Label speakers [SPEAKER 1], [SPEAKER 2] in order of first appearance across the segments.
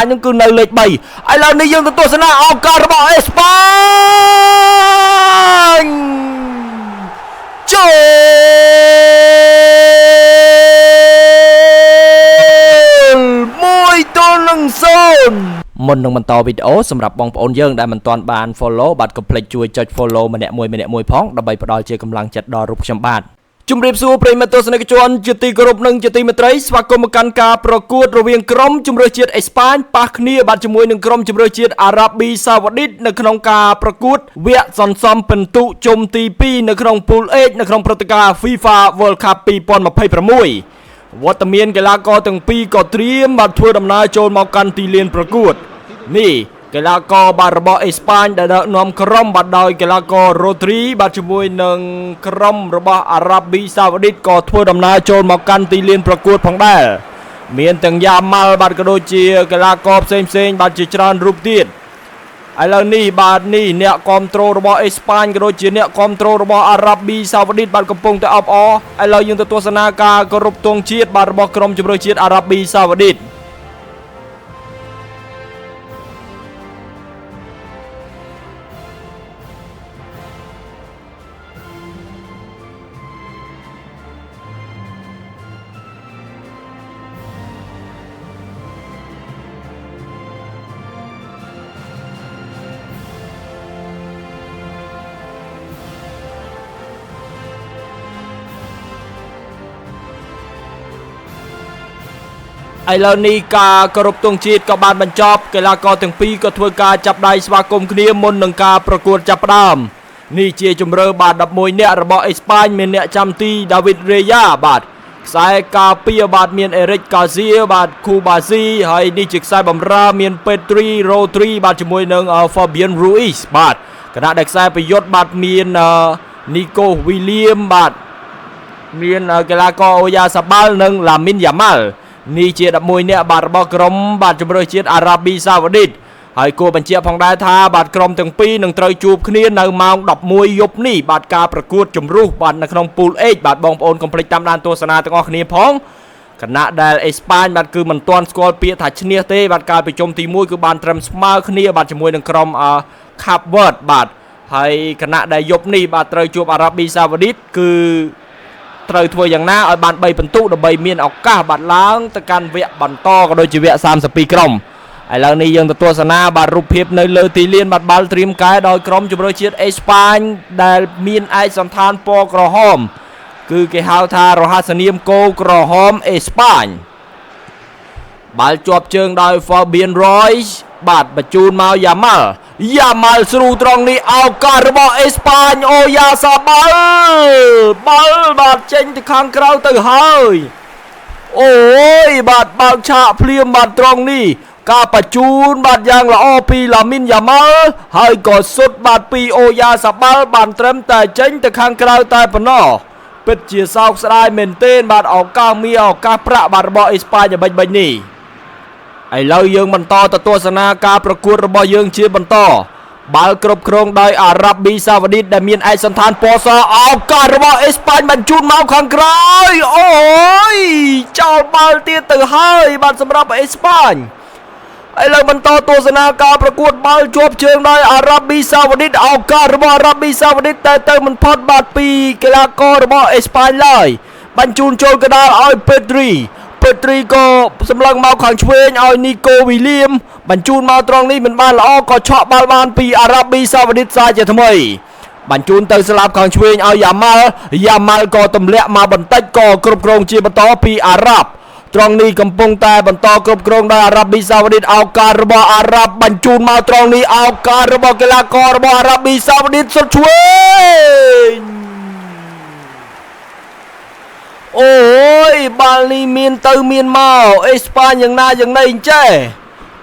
[SPEAKER 1] ញហ្នឹងគឺនៅលេខ3ឥឡូវនេះយើងទៅទស្សនាឱកាសរបស់អេស្ប៉ាញចូល1-0មុននឹងបន្តវីដេអូសម្រាប់បងប្អូនយើងដែលមិនទាន់បាន follow បាទកុំភ្លេចជួយចុច follow ម្នាក់មួយផងដើម្បីផ្ដល់ជាកម្លាំងចិត្តដល់រូបខ្ញុំបាទជំរាបសួរប្រិយមិត្តទស្សនិកជនជាទីគោរពនិងជាទីមេត្រីស្វាគមន៍មកកាន់ការប្រកួតរវាងក្រុមជម្រើសជាតិអេស្ប៉ាញប៉ះគ្នាបាទជាមួយនឹងក្រុមជម្រើសជាតិអារ៉ាប៊ីសាអូឌីតនៅក្នុងការប្រកួតវគ្គសន្សំពិន្ទុជុំទី2នៅក្នុង Pool H នៅក្នុងព្រឹត្តិការណ៍ FIFA World Cup 2026 វត្តមានកីឡាករទាំងពីរក៏ត្រៀមបាទធ្វើដំណើរចូលមកកាន់ទីលានប្រកួតនេះកីឡាករបាទរបស់អេស្ប៉ាញដែលដឹកនាំក្រុមបាទដោយកីឡាកររ៉ូទ្រីបាទជាមួយនឹងក្រុមរបស់អារ៉ាប៊ីសាអូឌីតក៏ធ្វើដំណើរចូលមកកាន់ទីលានប្រកួតផងដែរមានទាំងយ៉ាម៉ាល់បាទក៏ដូចជាកីឡាករផ្សេងបាទជាច្រើនរូបទៀតឥឡូវនេះបាទនេះអ្នកគ្រប់គ្រងរបស់អេស្ប៉ាញក៏ដូចជាអ្នកគ្រប់គ្រងរបស់អារ៉ាប៊ីសាអូឌីតបាទកំពុងតែអបអរឥឡូវយើងទៅទស្សនាការគោរពទង់ជាតិបាទរបស់ក្រុមជម្រើសជាតិអារ៉ាប៊ីសាអូឌីតឥឡូវនេះការគោរពទង់ជាតិក៏បានបញ្ចប់កីឡាករទាំងពីរក៏ធ្វើការចាប់ដៃស្វាគមន៍គ្នាមុននឹងការប្រកួតចាប់ផ្ដើមនេះជាជម្រើសបាទ11នាក់របស់អេស្ប៉ាញមានអ្នកចាំទីដាវីតរេយ៉ាបាទខ្សែការពារបាទមានអេរិកកាសៀបាទគូបាស៊ីហើយនេះជាខ្សែបម្រើមានពេទ្រីរ៉ូទ្រីបាទជាមួយនឹងហ្វាប៊ៀនរូអ៊ីសបាទខណៈដែលខ្សែប្រយុទ្ធបាទមាននីកូវីលៀមបាទមានកីឡាករអូយ៉ាសាបាល់និងឡាមីនយ៉ាម៉ាល់នេះជា11នាក់បាទរបស់ក្រុមបាទជម្រើសជាតិអារ៉ាប៊ីសាអូឌីតហើយគួរបញ្ជាក់ផងដែរថាបាទក្រុមទាំងពីរនឹងត្រូវជួបគ្នានៅម៉ោង11យប់នេះបាទការប្រកួតជម្រុះបាទនៅក្នុង Pool H បាទបងប្អូនកុំភ្លេចតាមដានទស្សនាទាំងអស់គ្នាផងគណៈដែលអេស្ប៉ាញបាទគឺមិនទាន់ស្គាល់ពាក្យថាឈ្នះទេបាទកាលពីជុំទី1គឺបានត្រឹមស្មើគ្នាបាទជាមួយនឹងក្រុមខាប់វើតបាទហើយគណៈដែលយប់នេះបាទត្រូវជួបអារ៉ាប៊ីសាអូឌីតគឺត្រូវធ្វើយ៉ាងណាឲ្យបាន3ពិន្ទុដើម្បីមានឱកាសបាទឡើងទៅកាន់វគ្គបន្តក៏ដូចជាវគ្គ32ក្រុមឥឡូវនេះយើងទៅទស្សនាបាទរូបភាពនៅលើទីលានបាទបាល់ត្រៀមកែដោយក្រុមជម្រើសជាតិអេស្ប៉ាញដែលមានឯកសណ្ឋានពណ៌ក្រហមគឺគេហៅថារហស្សនាមគោក្រហមអេស្ប៉ាញបាល់ជាប់ជើងដោយ Fabian Ruiz បាទបញ្ជូនមកយ៉ាម៉ាល់ស្រូត្រង់នេះឱកាសរបស់អេស្ប៉ាញអូយ៉ាសាបាល់បាទចេញទៅខាងក្រៅទៅហើយអូយបាទបើកឆាកភ្លាមបាទត្រង់នេះការបញ្ជូនបាទយ៉ាងល្អពីឡាមីនយ៉ាម៉ាល់ហើយក៏សុទ្ធបាទពីអូយ៉ាសាបាល់បានត្រឹមតែចេញទៅខាងក្រៅតែប៉ុណ្ណោះពិតជាសោកស្ដាយមែនទែនបាទឱកាសប្រាក់បាទរបស់អេស្ប៉ាញបិញនេះឥឡូវយើងបន្តទៅទស្សនាការប្រកួតរបស់យើងជាបន្តបាល់គ្រប់គ្រងដោយអារ៉ាប៊ីសាអូឌីតដែលមានឯកសណ្ឋានពណ៌សឱកាសរបស់អេស្ប៉ាញបញ្ជូនមកខាងក្រោយអូយចោលបាល់ទៀតទៅហើយបាទសម្រាប់អេស្ប៉ាញឥឡូវបន្តទស្សនាការប្រកួតបាល់ជាប់ជើងដោយអារ៉ាប៊ីសាអូឌីតឱកាសរបស់អារ៉ាប៊ីសាអូឌីតតែទៅមិនផុតបាទពីកីឡាកររបស់អេស្ប៉ាញឡើយបញ្ជូនចូលកណ្ដាលឲ្យពេទ្រីក៏សម្លឹងមកខាងឆ្វេងឲ្យនីកូវីលៀមបញ្ជូនមកត្រង់នេះមិនបានល្អក៏ឆក់បាល់បានពីអារ៉ាប៊ីសាអូឌីតសាជាថ្មីបញ្ជូនទៅស្លាប់ខាងឆ្វេងឲ្យយ៉ាម៉ាល់ក៏ទម្លាក់មកបន្តិចក៏គ្រប់គ្រងជាបន្តពីអារ៉ាប់ត្រង់នេះកំពុងតែបន្តគ្រប់គ្រងដោយអារ៉ាប៊ីសាអូឌីតឱកាសរបស់អារ៉ាប់បញ្ជូនមកត្រង់នេះឱកាសរបស់កីឡាកររបស់អារ៉ាប៊ីសាអូឌីតសុទ្ធឆ្វេងអូយបាល់នេះមានទៅមានមកអេស្ប៉ាញយ៉ាងណាយ៉ាងណីអញ្ចេះ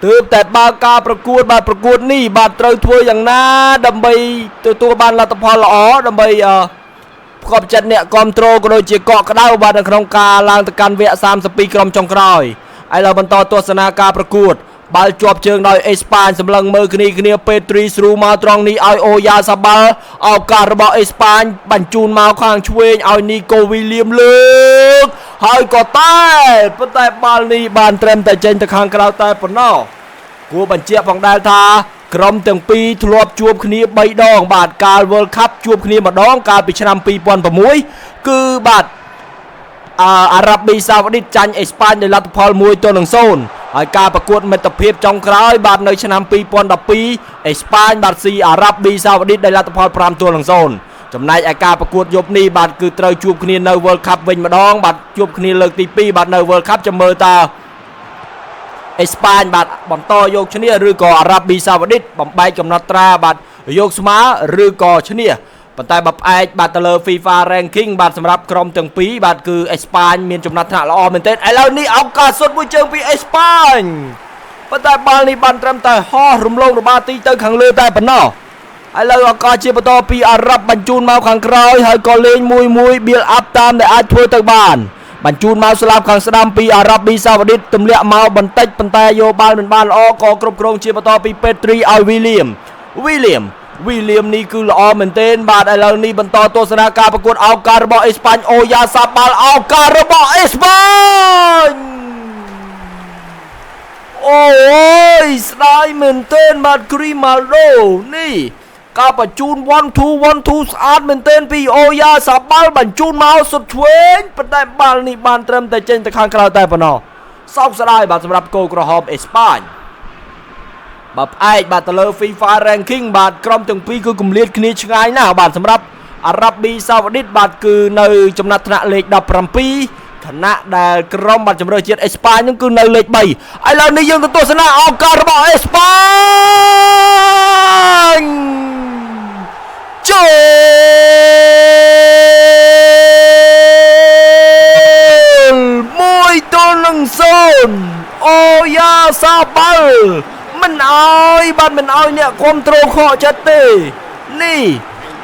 [SPEAKER 1] ទើបតែបើកការប្រកួតបាទប្រកួតនេះបាទត្រូវធ្វើយ៉ាងណាដើម្បីទទួលបានលទ្ធផលល្អដើម្បីផ្គប់ចិត្តអ្នកគ្រប់គ្រងក៏ដូចជាកក់ក្ដៅបាទនៅក្នុងការឡើងទៅកាន់វគ្គ32ក្រុមចុងក្រោយឥឡូវបន្តទស្សនាការប្រកួតបាល់ជាប់ជើងដោយអេស្ប៉ាញសម្លឹងមើលគ្នាពេទ្រីស្រូមកត្រង់នេះឲ្យអូយ៉ាសាបាល់ឱកាសរបស់អេស្ប៉ាញបញ្ជូនមកខាងឆ្វេងឲ្យនីកូវីលៀមលើកហើយក៏ប៉ុន្តែបាល់នេះបានត្រឹមតែចេញទៅខាងក្រៅតែប៉ុណ្ណោះ គួរបញ្ជាក់ផងដែរថាក្រុមទាំងពីរធ្លាប់ជួបគ្នា3ដងបាទកាល World Cup ជួបគ្នាម្ដងកាលពីឆ្នាំ2006គឺបាទអារ៉ាប៊ីសាអូឌីតចាញ់អេស្ប៉ាញដោយលទ្ធផល1-0ហើយការប្រកួតមិត្តភាពចុងក្រោយបាទនៅឆ្នាំ2012អេស្ប៉ាញបាទស៊ីអារ៉ាប៊ីសាអូឌីតដោយលទ្ធផល5-0ចំណែកឯការប្រកួតយប់នេះបាទគឺត្រូវជួបគ្នានៅ World Cup វិញម្ដងបាទជួបគ្នាលើកទី2បាទនៅ World Cup ចាំមើលតើអេស្ប៉ាញបាទបន្តយកឈ្នះឬក៏អារ៉ាប៊ីសាអូឌីតបំបែកកំណត់ត្រាបាទយកស្មើឬក៏ឈ្នះប៉ុន្តែបើផ្អែកបាទទៅលើ FIFA ranking បាទសម្រាប់ក្រុមទាំងពីរបាទគឺអេស្ប៉ាញមានចំណាត់ថ្នាក់ល្អមែនទែនឥឡូវនេះឱកាសសុទ្ធមួយជើងពីអេស្ប៉ាញប៉ុន្តែបាល់នេះបានត្រឹមតែហោះរំលងរបាទីទៅខាងលើតែប៉ុណ្ណោះឥឡូវឱកាសជាបន្តពីអារ៉ាប់បញ្ជូនមកខាងក្រោយហើយក៏លេងមួយ build up តាមដែលអាចធ្វើទៅបានបញ្ជូនមកស្លាប់ខាងស្ដាំពីអារ៉ាប៊ីសាអូឌីតទម្លាក់មកបន្តិចប៉ុន្តែយកបាល់មិនបានល្អក៏គ្រប់គ្រងជាបន្តពីពេទ្រីឲ្យ William នេះគឺល្អមែនទែនបាទឥឡូវនេះបន្តទស្សនាការប្រកួតឱកាសរបស់អេស្ប៉ាញអូយ៉ាសាបាល់ឱកាសរបស់អេស្ប៉ាញអូយស្ដាយមែនទែនបាទគ្រីម៉ាល់ដូនេះការបញ្ជូន 1-2 ស្អាតមែនទែនពីអូយ៉ាសាបាល់បញ្ជូនមកសុទ្ធឆ្វេងប៉ុន្តែបាល់នេះបានត្រឹមតែចេញទៅខាងក្រៅតែប៉ុណ្ណោះសោកស្ដាយបាទសម្រាប់គោក្រហមអេស្ប៉ាញបើផ្អែកបាទទៅលើ FIFA ranking បាទក្រុមទាំងពីរគឺគម្លាតគ្នាឆ្ងាយណាស់បាទសម្រាប់អារ៉ាប៊ីសាអូឌីតបាទគឺនៅចំណាត់ថ្នាក់លេខ17ខណៈដែលក្រុមបាទជម្រើសជាតិអេស្ប៉ាញនោះគឺនៅលេខ3ឥឡូវនេះយើងទៅទស្សនាឱកាសរបស់អេស្ប៉ាញចូល1-0អូយ៉ាសាបាល់មិនអោយបាទមិនអោយអ្នកគ្រប់គ្រងខកចិត្តទេនេះ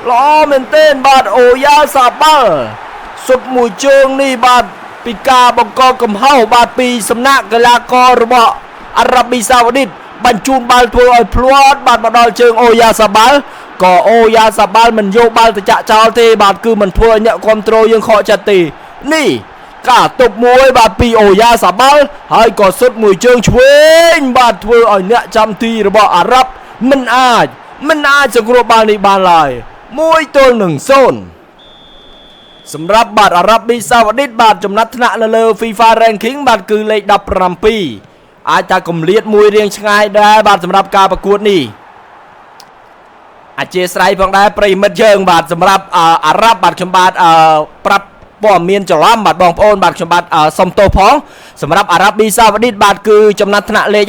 [SPEAKER 1] ល្អមែនទែនបាទអូយ៉ាសាបាល់សុទ្ធមួយជើងនេះបាទពីការបង្កកំហុសបាទពីសំណាក់កីឡាកររបស់អារ៉ាប៊ីសាអូឌីតបញ្ជូនបាល់ធ្វើឲ្យភ្លាត់បាទមកដល់ជើងអូយ៉ាសាបាល់ក៏អូយ៉ាសាបាល់មិនយកបាល់ទៅចាក់ចោលទេបាទគឺមិនធ្វើឲ្យអ្នកគ្រប់គ្រងយើងខកចិត្តទេនេះការទប់មួយបាទពីអូយ៉ាសាបាល់ហើយក៏សុទ្ធមួយជើងឆ្វេងបាទធ្វើឲ្យអ្នកចាំទីរបស់អារ៉ាប់មិនអាចសង្គ្រោះបាល់នេះបានឡើយ1-0សម្រាប់បាទអារ៉ាប៊ីសាអូឌីតបាទចំណាត់ថ្នាក់នៅលើ FIFA ranking បាទគឺលេខ17អាចថាគម្លាតមួយរៀងឆ្ងាយដែរបាទសម្រាប់ការប្រកួតនេះអធិស្ឋានផងដែរប្រិមិត្តយើងបាទសម្រាប់អារ៉ាប់បាទខ្ញុំបាទប្រាប់ព័ត៌មានច្រឡំបាទបងប្អូនបាទខ្ញុំបាទសុំទោសផងសម្រាប់អារ៉ាប៊ីសាអូឌីតបាទគឺចំណាត់ថ្នាក់លេខ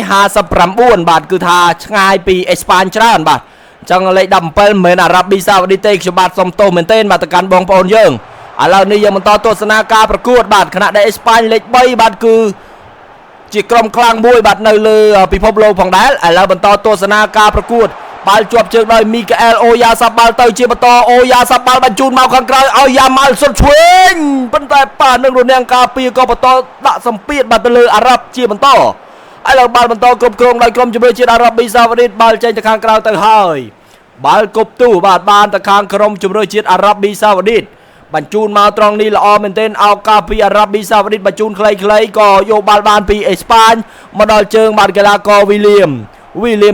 [SPEAKER 1] 59បាទគឺថាឆ្ងាយពីអេស្ប៉ាញច្រើនបាទអញ្ចឹងលេខ17មិនមែនអារ៉ាប៊ីសាអូឌីតទេខ្ញុំបាទសុំទោសមែនទែនបាទទៅកាន់បងប្អូនយើងឥឡូវនេះយើងបន្តទស្សនាការប្រកួតបាទខណៈដែលអេស្ប៉ាញលេខ3បាទគឺជាក្រុមខ្លាំងមួយបាទនៅលើពិភពលោកផងដែរឥឡូវបន្តទស្សនាការប្រកួតបាល់ជាប់ជើងដោយមីកាអែលអូយ៉ាសាបាល់ទៅជាបន្តអូយ៉ាសាបាល់បញ្ជូនមកខាងក្រៅឲ្យយ៉ាម៉ាល់សុទ្ធឆ្វេងប៉ុន្តែប៉ះនឹងរនាំងការពារក៏បន្តដាក់សម្ពាធបាទទៅលើអារ៉ាប់ជាបន្តឥឡូវបាល់បន្តគ្រប់គ្រងដោយក្រុមជម្រើសជាតិអារ៉ាប៊ីសាអូឌីតបាល់ចេញទៅខាងក្រៅទៅហើយបាល់គប់ទូបាទបានទៅខាងក្រុមជម្រើសជាតិអារ៉ាប៊ីសាអូឌីតបញ្ជូនមកត្រង់នេះល្អមែនទែនឱកាសពីអារ៉ាប៊ីសាអូឌីតបញ្ជូនខ្លីៗក៏យកបាល់បានពីអេស្ប៉ាញមកដល់ជើងបាទកីឡាករវីលៀម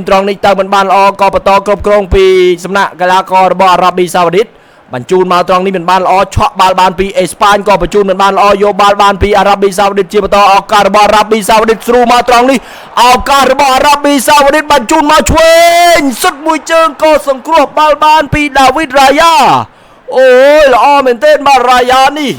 [SPEAKER 1] ត្រង់នេះទៅមិនបានល្អក៏បន្តគ្រប់គ្រងពីសំណាក់កីឡាកររបស់អារ៉ាប៊ីសាអូឌីតបញ្ជូនមកត្រង់នេះមិនបានល្អឆក់បាល់បានពីអេស្ប៉ាញក៏បញ្ជូនមិនបានល្អយកបាល់បានពីអារ៉ាប៊ីសាអូឌីតជាបន្តឱកាសរបស់អារ៉ាប៊ីសាអូឌីតស្រូមកត្រង់នេះឱកាសរបស់អារ៉ាប៊ីសាអូឌីតបញ្ជូនមកឆ្វេងសុទ្ធមួយជើងក៏សង្គ្រោះបាល់បានពីដាវីតរ៉ាយ៉ាអូយល្អមែនទែនបាទរ៉ាយ៉ានេះ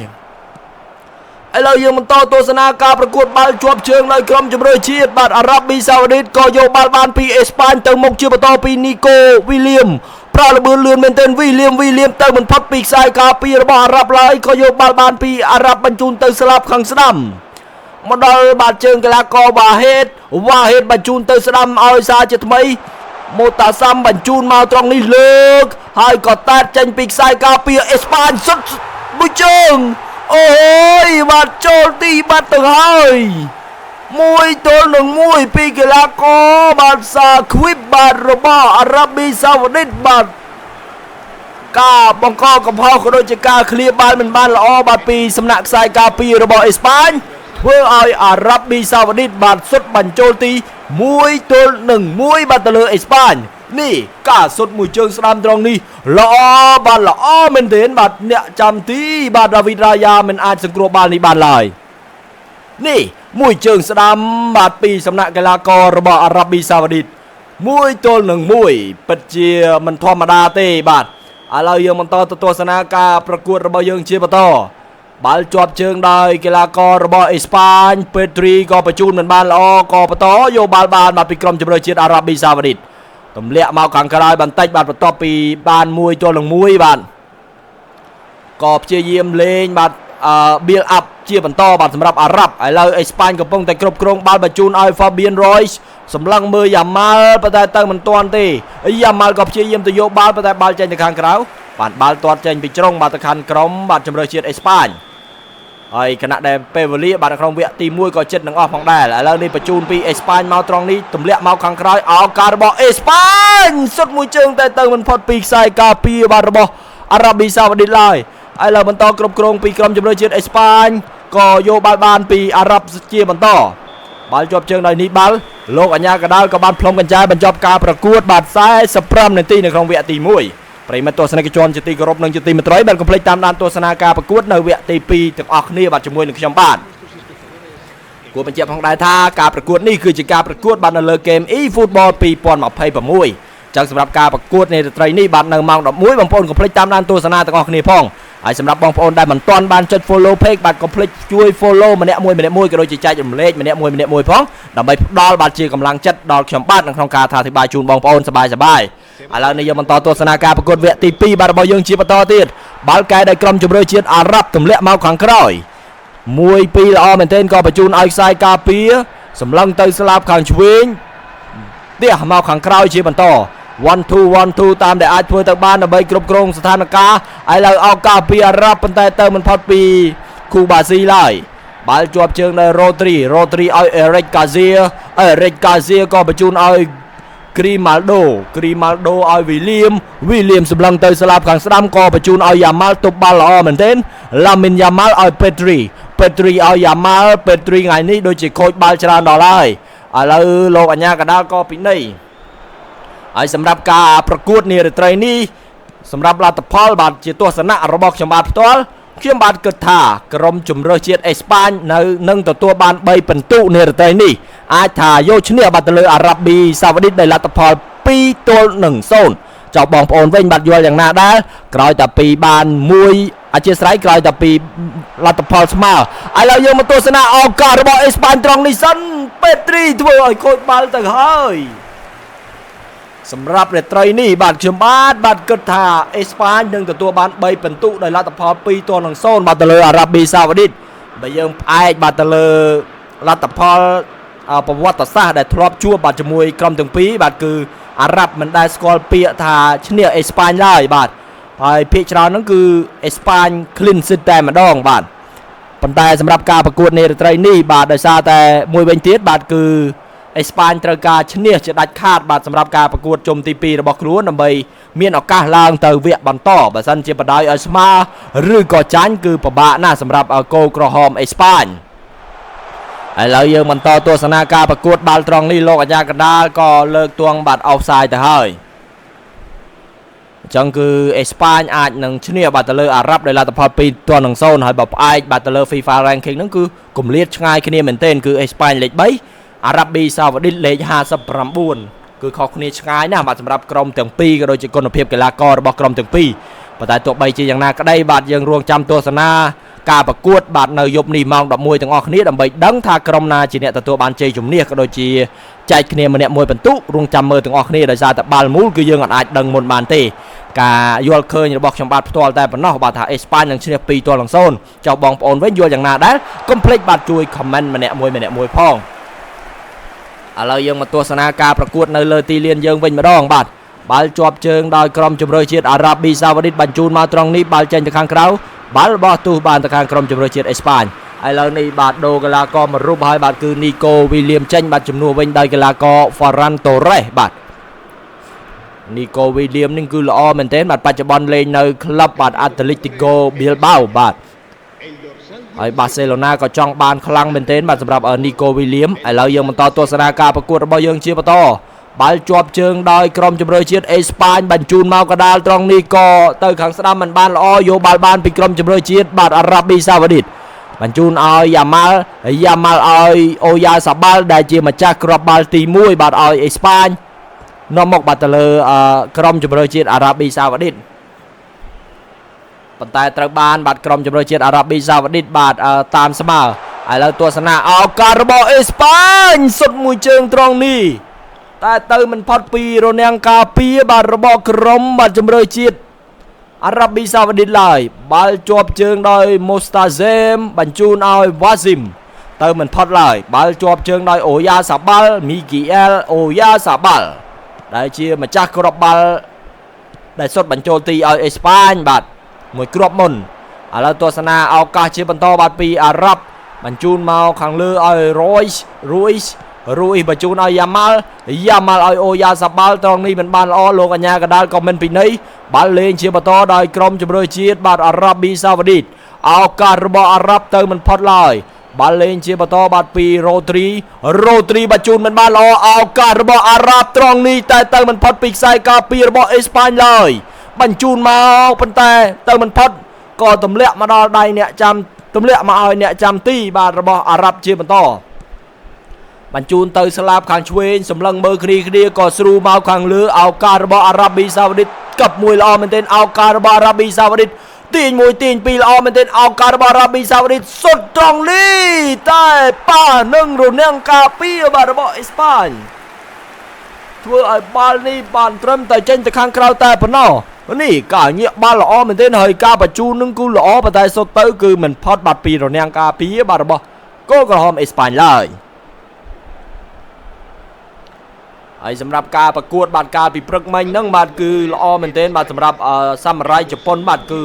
[SPEAKER 1] ឥឡូវយើងបន្តទស្សនាការប្រកួតបាល់ជាប់ជើងដោយក្រុមជម្រើសជាតិបាទអារ៉ាប៊ីសាអូឌីតក៏យកបាល់បានពីអេស្ប៉ាញទៅមុខជាបន្តពីនីកូវីលៀមប្រើល្បឿនលឿនមែនទែនវីលៀមទៅមិនផុតពីខ្សែការពាររបស់អារ៉ាប់ឡើយក៏យកបាល់បានពីអារ៉ាប់បញ្ជូនទៅស្លាប់ខាងស្ដាំមកដល់បាទជើងកីឡាករវ៉ាហេតបញ្ជូនទៅស្ដាំឲ្យសារជាថ្មីម៉ូតាសាំបញ្ជូនមកត្រង់នេះលើកហើយក៏តាត់ចេញពីខ្សែការពារអេស្ប៉ាញសុទ្ធមួយជើងអូយបាទចូលទីបាត់ទៅហើយ1-1ពីកីឡាករបាទសាគ្វីបបាទរបស់អារ៉ាប៊ីសាអូឌីតបាទការបង្កកំហុសក៏ដូចជាការឃ្លៀបាល់មិនបានល្អបាទពីសំណាក់ខ្សែការពាររបស់អេស្ប៉ាញធ្វើឲ្យអារ៉ាប៊ីសាអូឌីតបាទសុទ្ធបញ្ចូលទី 1-1បាទទៅលើអេស្ប៉ាញនេះការសុទ្ធមួយជើងស្ដាំត្រង់នេះល្អបាទល្អមែនទែនបាទអ្នកចាំទីបាទដាវីតរ៉ាយ៉ាមិនអាចសង្គ្រោះបាល់នេះបានឡើយនេះមួយជើងស្ដាំបាទពីសំណាក់កីឡាកររបស់អារ៉ាប៊ីសាអូឌីត1-1ពិតជាមិនធម្មតាទេបាទឥឡូវយើងបន្តទៅទស្សនាការប្រកួតរបស់យើងជាបន្តបាល់ជាប់ជើងដោយកីឡាកររបស់អេស្ប៉ាញពេទ្រីក៏បញ្ជូនមិនបានល្អក៏បន្តយកបាល់បានបាទពីក្រុមជម្រើសជាតិអារ៉ាប៊ីសាអូឌីតទម្លាក់មកខាងក្រោយបន្តិចបាទបន្ទាប់ពីបាន1-1បាទក៏ព្យាយាមលេងបាទbuild up ជាបន្តបាទសម្រាប់អារ៉ាប់ឥឡូវអេស្ប៉ាញកំពុងតែគ្រប់គ្រងបាល់បញ្ជូនឲ្យ Fabian Ruiz សម្លឹងមើលយ៉ាម៉ាល់ប៉ុន្តែទៅមិនទាន់ទេយ៉ាម៉ាល់ក៏ព្យាយាមទៅយកបាល់ប៉ុន្តែបាល់ចេញទៅខាងក្រៅបាទបាល់ទាត់ចេញពីជ្រុងបាទទៅខាងក្រុមបាទជម្រើសជាតិអេស្ប៉ាញហើយខណៈដែលពេលវេលាបាទនៅក្នុងវគ្គទី1ក៏ជិតនឹងអស់ផងដែរឥឡូវនេះបញ្ជូនពីអេស្ប៉ាញមកត្រង់នេះទម្លាក់មកខាងក្រោយឱកាសរបស់អេស្ប៉ាញសុទ្ធមួយជើងតែទៅមិនផុតពីខ្សែការពារបាទរបស់អារ៉ាប៊ីសាអូឌីតឡើយឥឡូវបន្តគ្រប់គ្រងពីក្រុមជម្រើសជាតិអេស្ប៉ាញក៏យកបាល់បានពីអារ៉ាប់ជាបន្តបាល់ជាប់ជើងដោយនេះបាល់លោកអញ្ញាកដាលក៏បានផ្លុំកញ្ចែបញ្ចប់ការប្រកួតបាទ45នាទីនៅក្នុងវគ្គទី1ប្រិមត្តទស្សនិកជនជាទីគោរពនិងជាទីមេត្រីបានកុំភ្លេចតាមដានទស្សនាការប្រកួតនៅវគ្គទី2ទាំងអស់គ្នាបាទជាមួយនឹងខ្ញុំបាទគួរបញ្ជាក់ផងដែរថាការប្រកួតនេះគឺជាការប្រកួតបាទនៅលើ Game eFootball 2026ចឹងសម្រាប់ការប្រកួតនៃរាត្រីនេះបាទនៅម៉ោង11បងប្អូនកុំភ្លេចតាមដានទស្សនាទាំងអស់គ្នាផងហើយសម្រាប់បងប្អូនដែលមិនទាន់បានចុច follow page បាទកុំភ្លេចជួយ follow ម្នាក់មួយក៏ដូចជាចែករំលែកម្នាក់មួយផងដើម្បីផ្ដល់បាទជាកម្លាំងចិត្តដល់ខ្ញុំបាទក្នុងការថាអធិប្បាយជូនបងប្អូនសប្បាយឥឡូវនេះយើងបន្តទស្សនាការប្រកួតវគ្គទី2បាទរបស់យើងជាបន្តទៀតបាល់កែដោយក្រុមជម្រើសជាតិអារ៉ាប់ទម្លាក់មកខាងក្រោយ1-2ល្អមែនទែនក៏បញ្ជូនឲ្យខ្សែការពារសម្លឹងទៅស្លាប់ខាងឆ្វេងទះមកខាងក្រោយជាបន្ត1-2 តាមដែលអាចធ្វើទៅបានដើម្បីគ្រប់គ្រងស្ថានភាពឥឡូវឱកាសពីអារ៉ាប់ប៉ុន្តែទៅមិនផុតពីគូបាស៊ីឡើយបាល់ជាប់ជើងដោយរ៉ូទ្រីឲ្យអេរិកកាហ្សៀក៏បញ្ជូនឲ្យគ្រីម៉ាល់ដូឲ្យវីលៀមសម្លឹងទៅស្លាប់ខាងស្ដាំក៏បញ្ជូនឲ្យយ៉ាម៉ាល់ទប់បាល់ល្អមែនទែនឡាមីនយ៉ាម៉ាល់ឲ្យពេទ្រីឲ្យយ៉ាម៉ាល់ពេទ្រីថ្ងៃនេះដូចជាខូចបាល់ច្រើនដល់ហើយឥឡូវលោកអញ្ញាកដាលក៏ពិន័យហើយសម្រាប់ការប្រកួតនារាត្រីនេះសម្រាប់លទ្ធផលបាទជាទស្សនៈរបស់ខ្ញុំបាទផ្ទាល់ខ្ញុំបាទគិតថាក្រុមជម្រើសជាតិអេស្ប៉ាញនៅនឹងទទួលបាន3ពិន្ទុនារាត្រីនេះអាចថាយកឈ្នះបាទទៅលើអារ៉ាប៊ីសាអូឌីតដោយលទ្ធផល2-0ចុះបងប្អូនវិញបាទយល់យ៉ាងណាដែរក្រោយតែពីបាន1អធិស្ឋានក្រោយតែពីលទ្ធផលស្មើឥឡូវយើងមកទស្សនាឱកាសរបស់អេស្ប៉ាញត្រង់នេះសិនពេទ្រីធ្វើឲ្យខូចបាល់ទៅហើយសម្រាប់រាត្រីនេះបាទខ្ញុំបាទគិតថាអេស្ប៉ាញនឹងទទួលបាន3ពិន្ទុដោយលទ្ធផល2-0បាទទៅលើអារ៉ាប៊ីសាអូឌីតបើយើងផ្អែកបាទទៅលើលទ្ធផលប្រវត្តិសាស្ត្រដែលធ្លាប់ជួបបាទជាមួយក្រុមទាំងពីរបាទគឺអារ៉ាប់មិនដែលស្គាល់ពាក្យថាឈ្នះអេស្ប៉ាញឡើយបាទហើយភាគច្រើនហ្នឹងគឺអេស្ប៉ាញ clean sheet តែម្ដងបាទប៉ុន្តែសម្រាប់ការប្រកួតនារាត្រីនេះបាទដោយសារតែមួយវិញទៀតបាទគឺអេស្ប៉ាញត្រូវការឈ្នះជាដាច់ខាតបាទសម្រាប់ការប្រកួតជុំទី2របស់ខ្លួនដើម្បីមានឱកាសឡើងទៅវគ្គបន្តបើសិនជាបដ ாய் ឲ្យស្មើឬក៏ចាញ់គឺពិបាកណាស់សម្រាប់គោក្រហមអេស្ប៉ាញឥឡូវយើងបន្តទស្សនាការប្រកួតបាល់ត្រង់នេះលោកអាញាកណ្ដាលក៏លើកទង់បាត់ offside ទៅហើយអញ្ចឹងគឺអេស្ប៉ាញអាចនឹងឈ្នះបាត់ទៅលើអារ៉ាប់ដោយលទ្ធផល2-0ហើយបើផ្អែកបាត់ទៅលើ FIFA ranking ហ្នឹងគឺគម្លាតឆ្ងាយគ្នាមែនទែនគឺអេស្ប៉ាញលេខ3អារ៉ាប៊ីសាអូឌីតលេខ59គឺខុសគ្នាឆ្ងាយណាស់បាទសម្រាប់ក្រុមទាំងពីរក៏ដូចជាគុណភាពកីឡាកររបស់ក្រុមទាំងពីរប៉ុន្តែទោះបីជាយ៉ាងណាក្តីបាទយើងរងចាំទស្សនាការប្រកួតបាទនៅយប់នេះម៉ោង11ទាំងអស់គ្នាដើម្បីដឹងថាក្រុមណាជាអ្នកទទួលបានជ័យជំនះក៏ដូចជាចែកគ្នាម្នាក់មួយពិន្ទុរងចាំមើលទាំងអស់គ្នាដោយសារតែបាល់មូលគឺយើងអាចដឹងមុនបានទេការយល់ឃើញរបស់ខ្ញុំបាទផ្ទាល់តែប៉ុណ្ណោះបាទថាអេស្ប៉ាញនឹងឈ្នះ2-0ចុះបងប្អូនវិញយល់យ៉ាងណាដែរកុំភ្លេចបាទជួយ comment ម្នាក់មួយផងឥឡូវយើងមកទស្សនាការប្រកួតនៅលើទីលានយើងវិញម្ដងបាទបាល់ជាប់ជើងដោយក្រុមជម្រើសជាតិអារ៉ាប៊ីសាអូឌីតបញ្ជូនមកត្រង់នេះបាល់ចេញទៅខាងក្រៅបាល់របស់ទូសបានទៅខាងក្រុមជម្រើសជាតិអេស្ប៉ាញឥឡូវនេះបាទដូរកីឡាករមួយរូបហើយបាទគឺនីកូវីលៀមចេញបាទជំនួសវិញដោយកីឡាករ Ferran Torres បាទនីកូវីលៀមនេះគឺល្អមែនទែនបាទបច្ចុប្បន្នលេងនៅក្លឹបបាទ Atletico Bilbao បាទ ហើយបាសេឡូណាក៏ចង់បានខ្លាំងមែនទែនបាទសម្រាប់នីកូវីលៀមឥឡូវយើងបន្តទស្សនាការប្រកួតរបស់យើងជាបន្តបាល់ជាប់ជើងដោយក្រុមជម្រើសជាតិអេស្ប៉ាញបញ្ជូនមកកដាលត្រង់នេះក៏ទៅខាងស្ដាំមិនបានល្អយកបាល់បានពីក្រុមជម្រើសជាតិបាទអារ៉ាប៊ីសាអូឌីតបញ្ជូនឲ្យយ៉ាម៉ាល់ឲ្យអូយ៉ាសាបាល់ដែលជាម្ចាស់គ្រាប់បាល់ទី1បាទឲ្យអេស្ប៉ាញនាំមកបាទទៅលើក្រុមជម្រើសជាតិអារ៉ាប៊ីសាអូឌីតប៉ុន្តែត្រូវបានបាទក្រុមជម្រើសជាតិអារ៉ាប៊ីសាអូឌីតបាទតាមស្មើឥឡូវទស្សនាឱកាសរបស់អេស្ប៉ាញសុទ្ធមួយជើងត្រង់នេះតែទៅមិនផុតពីរនាំងការពារបាទរបស់ក្រុមបាទជម្រើសជាតិអារ៉ាប៊ីសាអូឌីតឡើយបាល់ជាប់ជើងដោយម៉ូស្តាហ្សេមបញ្ជូនឲ្យវ៉ាស៊ីមទៅមិនផុតឡើយបាល់ជាប់ជើងដោយអូយ៉ាសាបាល់មីគីអែលអូយ៉ាសាបាល់ដែលជាម្ចាស់គ្រាប់បាល់ដែលសុទ្ធបញ្ចូលទីឲ្យអេស្ប៉ាញបាទមួយគ្រាប់មុនឥឡូវទស្សនាឱកាសជាបន្តបាទពីអារ៉ាប់បញ្ជូនមកខាងលើឲ្យរូអ៊ីបញ្ជូនឲ្យយ៉ាម៉ាល់ឲ្យអូយ៉ាសាបាល់ត្រង់នេះមិនបានល្អលោកអញ្ញាកដាលក៏មិនពីនៃបាល់លេងជាបន្តដោយក្រុមជម្រើសជាតិបាទអារ៉ាប៊ីសាអូឌីតឱកាសរបស់អារ៉ាប់ទៅមិនផុតឡើយបាល់លេងជាបន្តបាទពីរ៉ូទ្រីបញ្ជូនមិនបានល្អឱកាសរបស់អារ៉ាប់ត្រង់នេះតែទៅមិនផុតពីខ្សែការពាររបស់អេស្ប៉ាញឡើយបញ្ជូនមកប៉ុន្តែទៅមិនផុតក៏ទម្លាក់មកដល់ដៃអ្នកចាំទម្លាក់មកឲ្យអ្នកចាំទីបាទរបស់អារ៉ាប់ជាបន្តបញ្ជូនទៅស្លាបខាងឆ្វេងសម្លឹងមើលគ្នាក៏ស្រូមកខាងលើឱកាសរបស់អារ៉ាប៊ីសាអូឌីតកັບមួយល្អមែនទែនឱកាសរបស់អារ៉ាប៊ីសាអូឌីតទាញមួយទាញពីរល្អមែនទែនឱកាសរបស់អារ៉ាប៊ីសាអូឌីតសុទ្ធត្រង់នេះតែប៉ះនឹងរនាំងការពារបាទរបស់អេស្ប៉ាញធ្វើឲ្យបាល់នេះបានត្រឹមតែចេញទៅខាងក្រៅតែប៉ុណ្ណោះនេះការញាក់បាល់ល្អមែនទែនហើយការបញ្ជូននឹងគឺល្អប៉ុន្តែសុទ្ធទៅគឺមិនផុតបាទពីរនាំងការពារបាទរបស់គោលក្រហមអេស្ប៉ាញឡើយហើយសម្រាប់ការប្រកួតបាទកាលពីព្រឹកមិញហ្នឹងបាទគឺល្អមែនទែនបាទសម្រាប់សាមរ៉ៃជប៉ុនបាទគឺ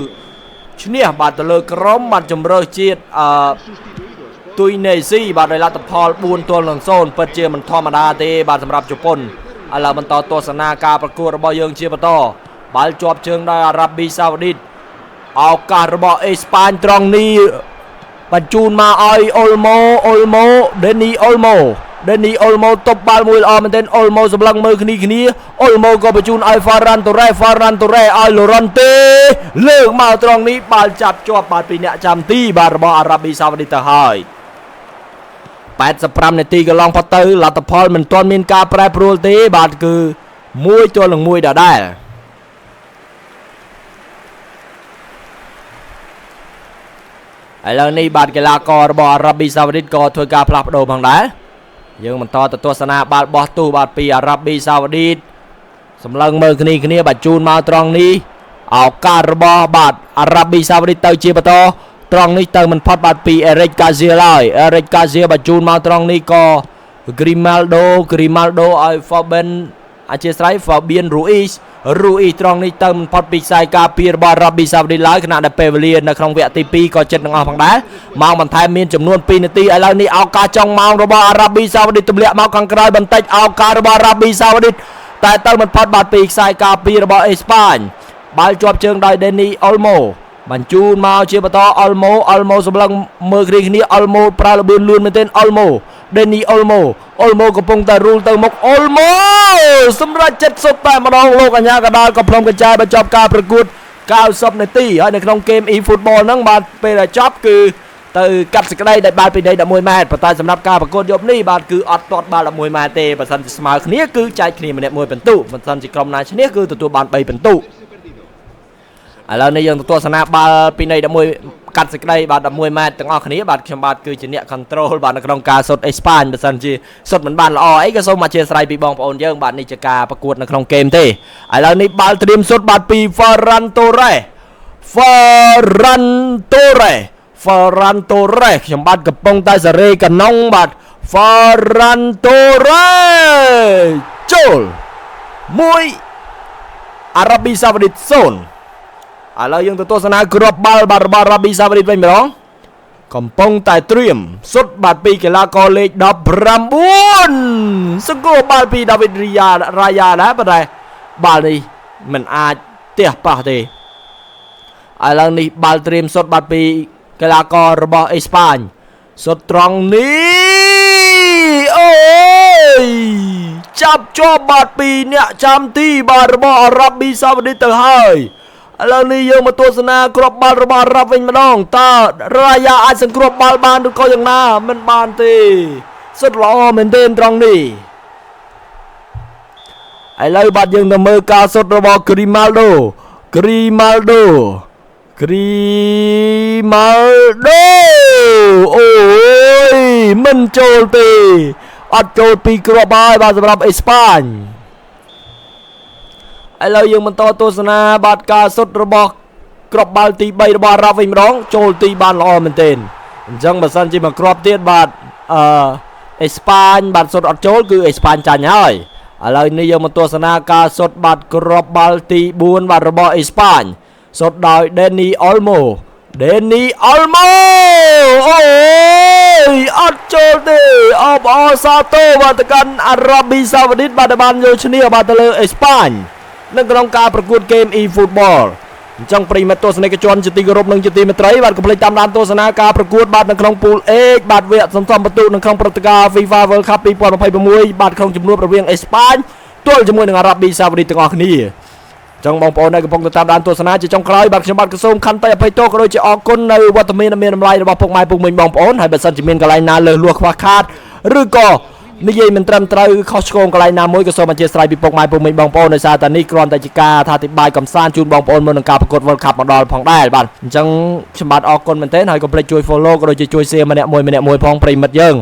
[SPEAKER 1] ឈ្នះបាទទៅលើក្រុមបាទជម្រើសជាតិទុយនេស៊ីបាទដោយលទ្ធផល4-0ពិតជាមិនធម្មតាទេបាទសម្រាប់ជប៉ុនឥឡូវបន្តទស្សនាការប្រកួតរបស់យើងជាបន្តបាល់ជាប់ជើងដោយអារ៉ាប៊ីសាអូឌីតឱកាសរបស់អេស្ប៉ាញត្រង់នេះបញ្ជូនមកឲ្យអ៊ុលម៉ូដេនីអ៊ុលម៉ូទប់បាល់មួយល្អមែនទែនអ៊ុលម៉ូសម្លឹងមើលគ្នាអ៊ុលម៉ូក៏បញ្ជូនឲ្យហ្វារ៉ាន់តូរ៉េឲ្យឡូរ៉ុនទេលើកមកត្រង់នេះបាល់ចាប់ជាប់បាទពីអ្នកចាំទីបាទរបស់អារ៉ាប៊ីសាអូឌីតទៅហើយ85នាទីកន្លងផុតទៅលទ្ធផលមិនទាន់មានការប្រែប្រួលទេបាទគឺ1-1ដដែលឥឡូវនេះបាទកីឡាកររបស់អារ៉ាប៊ីសាអូឌីតក៏ធ្វើការផ្លាស់ប្ដូរផងដែរយើងបន្តទៅទស្សនាបាល់បោះទូបាទពីអារ៉ាប៊ីសាអូឌីតសម្លឹងមើលគ្នាបញ្ជូនមកត្រង់នេះឱកាសរបស់បាទអារ៉ាប៊ីសាអូឌីតទៅជាបន្តត្រង់នេះទៅមិនផុតបាទពីអេរិកកាហ្សៀឡើយអេរិកកាហ្សៀបញ្ជូនមកត្រង់នេះក៏ហ្គ្រីម៉ាល់ដូឲ្យហ្វាបិនអធិស្ឋានហ្វាបៀនរូអ៊ីត្រង់នេះទៅមិនផុតពីខ្សែការពាររបស់អារ៉ាប៊ីសាអូឌីតឡើយខណៈដែលពេលវេលានៅក្នុងវគ្គទី2ក៏ជិតនឹងអស់ផងដែរម៉ោងបន្ថែមមានចំនួន2នាទីឥឡូវនេះឱកាសចុងម៉ោងរបស់អារ៉ាប៊ីសាអូឌីតទម្លាក់មកខាងក្រោយបន្តិចឱកាសរបស់អារ៉ាប៊ីសាអូឌីតតែទៅមិនផុតបាទពីខ្សែការពាររបស់អេស្ប៉ាញបាល់ជាប់ជើងដោយដេនីអ៊ុលម៉ូបញ្ជូនមកជាបន្តអ៊ុលម៉ូសម្លឹងមើលគ្នាអ៊ុលម៉ូប្រើល្បឿនលឿនមែនទែនអ៊ុលម៉ូដេនីអ៊ុលម៉ូកំពុងតែរូលទៅមុខអ៊ុលម៉ូសម្រាប់ចិត្តសុទ្ធតែម្ដងលោកអញ្ញាកដាលក៏ផ្លុំកញ្ចែបញ្ចប់ការប្រកួត90នាទីហើយនៅក្នុងហ្គេម e-football ហ្នឹងបាទពេលដែលចប់គឺទៅកាត់សេចក្តីដែលបាល់ពីដី11ម៉ែត្រប៉ុន្តែសម្រាប់ការប្រកួតយប់នេះបាទគឺអត់ទាត់បាល់11ម៉ែត្រទេបើសិនជាស្មើគ្នាគឺចែកគ្នាម្នាក់1ពិន្ទុបើសិនជាក្រុមណាឈ្នះគឺទទួលបាន3ពិន្ទុឥឡូវនេះយើងទស្សនាបាល់ពីនៃ11កាត់សេចក្តីបាទ11ម៉ែត្រទាំងអស់គ្នាបាទខ្ញុំបាទគឺជាអ្នក control បាទនៅក្នុងការសុទ្ធអេស្ប៉ាញបើសិនជាសុទ្ធមិនបានល្អអីក៏សូមអធិស្ឋានពីបងប្អូនយើងបាទនេះជាការប្រកួតនៅក្នុងហ្គេមទេឥឡូវនេះបាល់ត្រៀមសុទ្ធបាទពី Ferran Torres ខ្ញុំបាទកំពុងតែសេរីកណុងបាទ Ferran Torres ចូល1អារ៉ាប៊ីសាអូឌីត0ឥឡូវយើងទៅទស្សនាគ្រាប់បាល់បាទរបស់អារ៉ាប៊ីសាអូឌីតវិញម្ដងកំពុងតែត្រៀមសុទ្ធបាទពីកីឡាករលេខ19សង្កូបាល់ពីដាវីតរាយ៉ាដែរប៉ុន្តែបាល់នេះមិនអាចទះប៉ះទេឥឡូវនេះបាល់ត្រៀមសុទ្ធបាទពី កីឡាកររបស់អេស្ប៉ាញសុទ្ធត្រង់នេះអូយចាប់ជាប់បាត់ពីអ្នកចាំទីបាទរបស់អារ៉ាប៊ីសាអូឌីតទៅហើយឥឡូវនេះយើងមកទស្សនាគ្រាប់បាល់របស់អារ៉ាប់វិញម្ដងតើរ៉ាយ៉ាអាចសង្គ្រោះបាល់បានឬក៏យ៉ាងណាមិនបានទេសុទ្ធល្អមែនទែនត្រង់នេះឥឡូវបាទយើងទៅមើលការសុទ្ធរបស់គ្រីម៉ាល់ដូអូយមិនចូលទេអត់ចូលពីគ្រាប់ហើយបាទសម្រាប់អេស្ប៉ាញឥឡូវយើងបន្តទស្សនាបាទការសុទ្ធរបស់គ្រាប់បាល់ទី3របស់អារ៉ាប់វិញម្ដងចូលទីបានល្អមែនទែនអញ្ចឹងបើសិនជាមកគ្រាប់ទៀតបាទអេស្ប៉ាញបាទសុទ្ធអត់ចូលគឺអេស្ប៉ាញចាញ់ហើយឥឡូវនេះយើងមកទស្សនាការសុទ្ធបាទគ្រាប់បាល់ទី4បាទរបស់អេស្ប៉ាញសុទ្ធដោយដេនីអុលម៉ូអូយអត់ចូលទេអបអរសាទរបាទទៅកាន់អារ៉ាប៊ីសាអូឌីតបាទបានយកឈ្នះបាទទៅលើអេស្ប៉ាញនៅក្នុងការប្រកួតហ្គេម eFootball អញ្ចឹងប្រិមត្តទស្សនិកជនជាទីគោរពនិងជាទីមេត្រីបាទកុំភ្លេចតាមដានទស្សនាការប្រកួតបាទនៅក្នុង Pool H បាទវគ្គសន្សំពិន្ទុនៅក្នុងព្រឹត្តិការណ៍ FIFA World Cup 2026បាទក្នុងចំនួនរវាងអេស្ប៉ាញទល់ជាមួយនឹងអារ៉ាប៊ីសាអូឌីតទាំងអស់គ្នាចឹងបងប្អូនដែលកំពុងតាមដានទស្សនាជាចុងក្រោយបាទខ្ញុំបាទក៏សូមខន្តីអភ័យទោសក៏ដូចជាអរគុណនៅវត្តមានដ៏មានតម្លៃរបស់ពុកម៉ែពុកមីងបងប្អូនហើយបើសិនជាមានកន្លែងណាលើសលួសខ្វះខាតឬក៏និយាយមិនត្រឹមត្រូវខុសឆ្គងកន្លែងណាមួយក៏សូមអធិស្ឋានពីពុកម៉ែពុកមីងបងប្អូនដោយសារតែនេះគ្រាន់តែជាការអធិប្បាយកំសាន្តជូនបងប្អូនមុននឹងការប្រកួត World Cup មកដល់ផងដែរបាទអញ្ចឹងខ្ញុំបាទអរគុណមែនទែនហើយកុំភ្លេចជួយ follow ក៏ដូចជាជួយ share ម្នាក់មួយផងប្រិមិត្តយើង